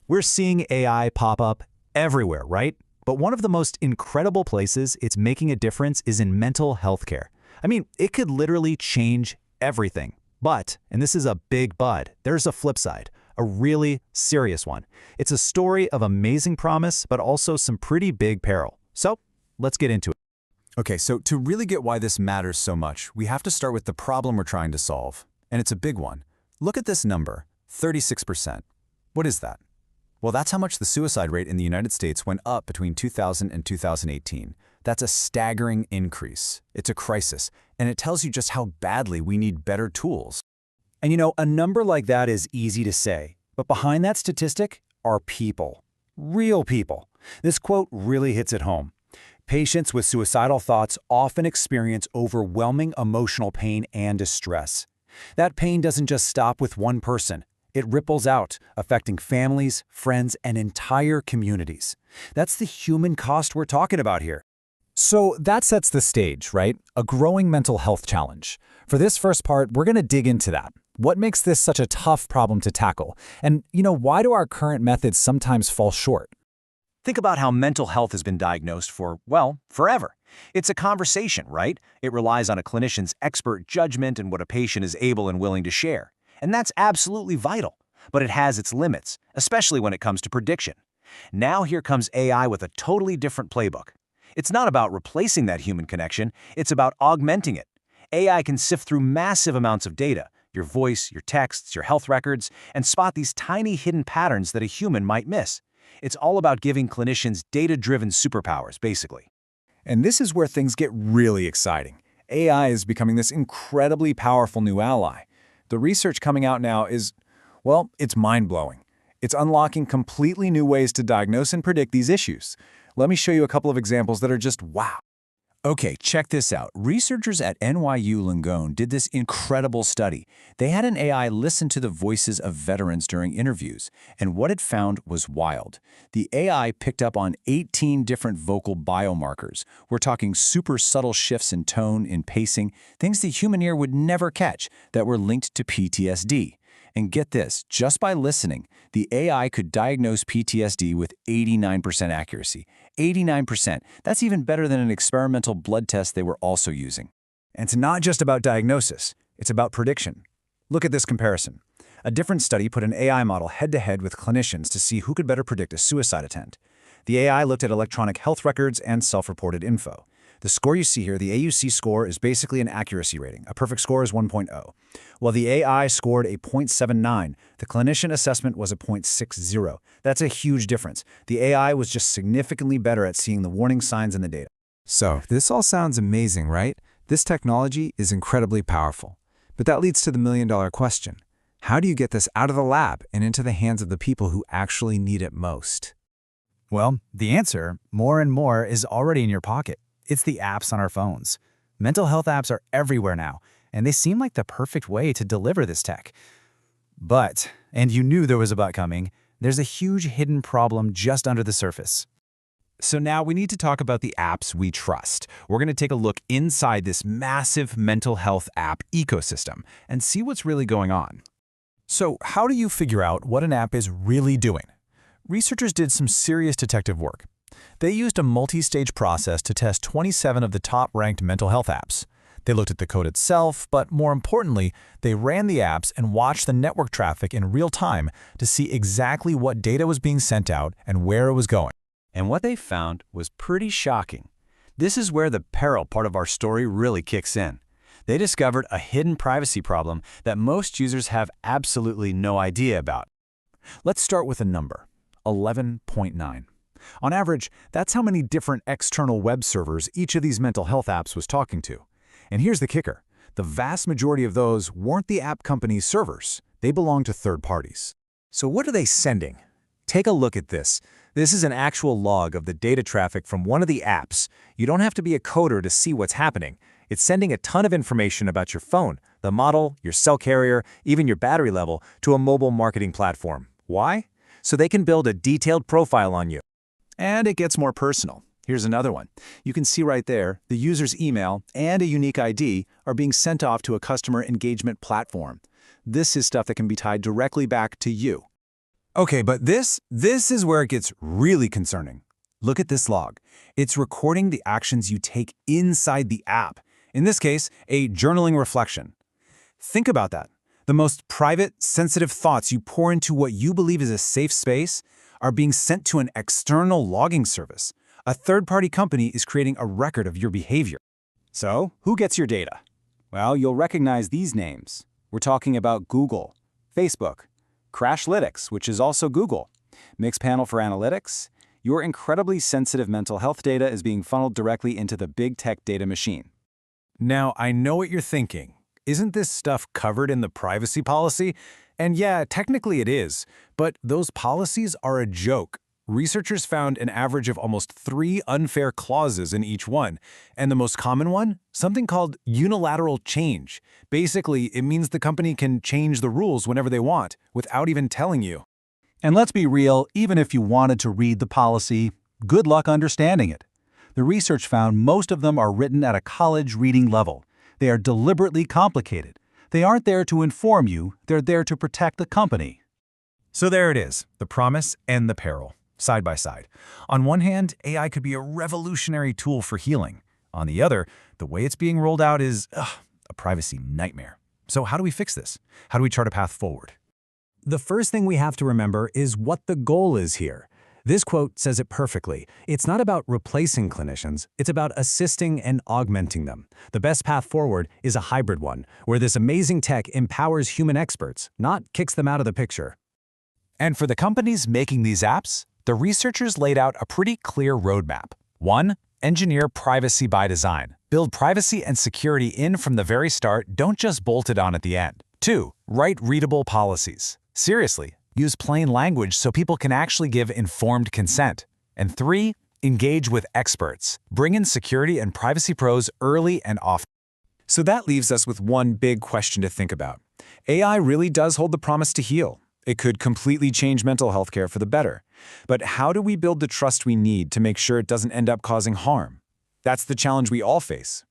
We're seeing AI pop up everywhere, right? But one of the most incredible places it's making a difference is in mental health care. I mean, it could literally change everything. But, and this is a big but, there's a flip side, a really serious one. It's a story of amazing promise, but also some pretty big peril. So, let's get into it. Okay, so to really get why this matters so much, we have to start with the problem we're trying to solve. And it's a big one. Look at this number, 36%. What is that? Well, that's how much the suicide rate in the United States went up between 2000 and 2018. That's a staggering increase. It's a crisis, and it tells you just how badly we need better tools. And you know, a number like that is easy to say, but behind that statistic are people. Real people. This quote really hits it home. Patients with suicidal thoughts often experience overwhelming emotional pain and distress. That pain doesn't just stop with one person. It ripples out, affecting families, friends, and entire communities. That's the human cost we're talking about here. So that sets the stage, right? A growing mental health challenge. For this first part, we're going to dig into that. What makes this such a tough problem to tackle? And, why do our current methods sometimes fall short? Think about how mental health has been diagnosed for, well, forever. It's a conversation, right? It relies on a clinician's expert judgment and what a patient is able and willing to share. And that's absolutely vital. But it has its limits, especially when it comes to prediction. Now here comes AI with a totally different playbook. It's not about replacing that human connection, it's about augmenting it. AI can sift through massive amounts of data, your voice, your texts, your health records, and spot these tiny hidden patterns that a human might miss. It's all about giving clinicians data-driven superpowers, basically. And this is where things get really exciting. AI is becoming this incredibly powerful new ally. The research coming out now is, well, it's mind-blowing. It's unlocking completely new ways to diagnose and predict these issues. Let me show you a couple of examples that are just wow. Okay, check this out. Researchers at NYU Langone did this incredible study. They had an AI listen to the voices of veterans during interviews, and what it found was wild. The AI picked up on 18 different vocal biomarkers. We're talking super subtle shifts in tone, in pacing, things the human ear would never catch that were linked to PTSD. And get this, just by listening, the AI could diagnose PTSD with 89% accuracy. 89%. That's even better than an experimental blood test they were also using. And it's not just about diagnosis, it's about prediction. Look at this comparison. A different study put an AI model head-to-head with clinicians to see who could better predict a suicide attempt. The AI looked at electronic health records and self-reported info. The score you see here, the AUC score, is basically an accuracy rating. A perfect score is 1.0. While the AI scored a 0.79, the clinician assessment was a 0.60. That's a huge difference. The AI was just significantly better at seeing the warning signs in the data. So, this all sounds amazing, right? This technology is incredibly powerful. But that leads to the million-dollar question. How do you get this out of the lab and into the hands of the people who actually need it most? Well, the answer, more and more, is already in your pocket. It's the apps on our phones. Mental health apps are everywhere now, and they seem like the perfect way to deliver this tech. But, and you knew there was a but coming, there's a huge hidden problem just under the surface. So now we need to talk about the apps we trust. We're going to take a look inside this massive mental health app ecosystem and see what's really going on. So how do you figure out what an app is really doing? Researchers did some serious detective work. They used a multi-stage process to test 27 of the top-ranked mental health apps. They looked at the code itself, but more importantly, they ran the apps and watched the network traffic in real time to see exactly what data was being sent out and where it was going. And what they found was pretty shocking. This is where the peril part of our story really kicks in. They discovered a hidden privacy problem that most users have absolutely no idea about. Let's start with a number, 11.9. On average, that's how many different external web servers each of these mental health apps was talking to. And here's the kicker. The vast majority of those weren't the app company's servers. They belonged to third parties. So what are they sending? Take a look at this. This is an actual log of the data traffic from one of the apps. You don't have to be a coder to see what's happening. It's sending a ton of information about your phone, the model, your cell carrier, even your battery level, to a mobile marketing platform. Why? So they can build a detailed profile on you. And it gets more personal. Here's another one. You can see right there, the user's email and a unique ID are being sent off to a customer engagement platform. This is stuff that can be tied directly back to you. Okay, but this is where it gets really concerning. Look at this log. It's recording the actions you take inside the app. In this case, a journaling reflection. Think about that. The most private, sensitive thoughts you pour into what you believe is a safe space are being sent to an external logging service. A third-party company is creating a record of your behavior. So, who gets your data? Well, you'll recognize these names. We're talking about Google, Facebook, Crashlytics, which is also Google, Mixpanel for Analytics. Your incredibly sensitive mental health data is being funneled directly into the big tech data machine. Now, I know what you're thinking. Isn't this stuff covered in the privacy policy? And yeah, technically it is, but those policies are a joke. Researchers found an average of almost 3 unfair clauses in each one, and the most common one? Something called unilateral change. Basically, it means the company can change the rules whenever they want, without even telling you. And let's be real, even if you wanted to read the policy, good luck understanding it. The research found most of them are written at a college reading level. They are deliberately complicated. They aren't there to inform you, they're there to protect the company. So there it is, the promise and the peril, side by side. On one hand, AI could be a revolutionary tool for healing. On the other, the way it's being rolled out is a privacy nightmare. So how do we fix this? How do we chart a path forward? The first thing we have to remember is what the goal is here. This quote says it perfectly. It's not about replacing clinicians, it's about assisting and augmenting them. The best path forward is a hybrid one, where this amazing tech empowers human experts, not kicks them out of the picture. And for the companies making these apps, the researchers laid out a pretty clear roadmap. 1. Engineer privacy by design. Build privacy and security in from the very start, don't just bolt it on at the end. 2. Write readable policies. Seriously, use plain language so people can actually give informed consent. And 3. Engage with experts. Bring in security and privacy pros early and often. So that leaves us with one big question to think about. AI really does hold the promise to heal. It could completely change mental health care for the better. But how do we build the trust we need to make sure it doesn't end up causing harm? That's the challenge we all face.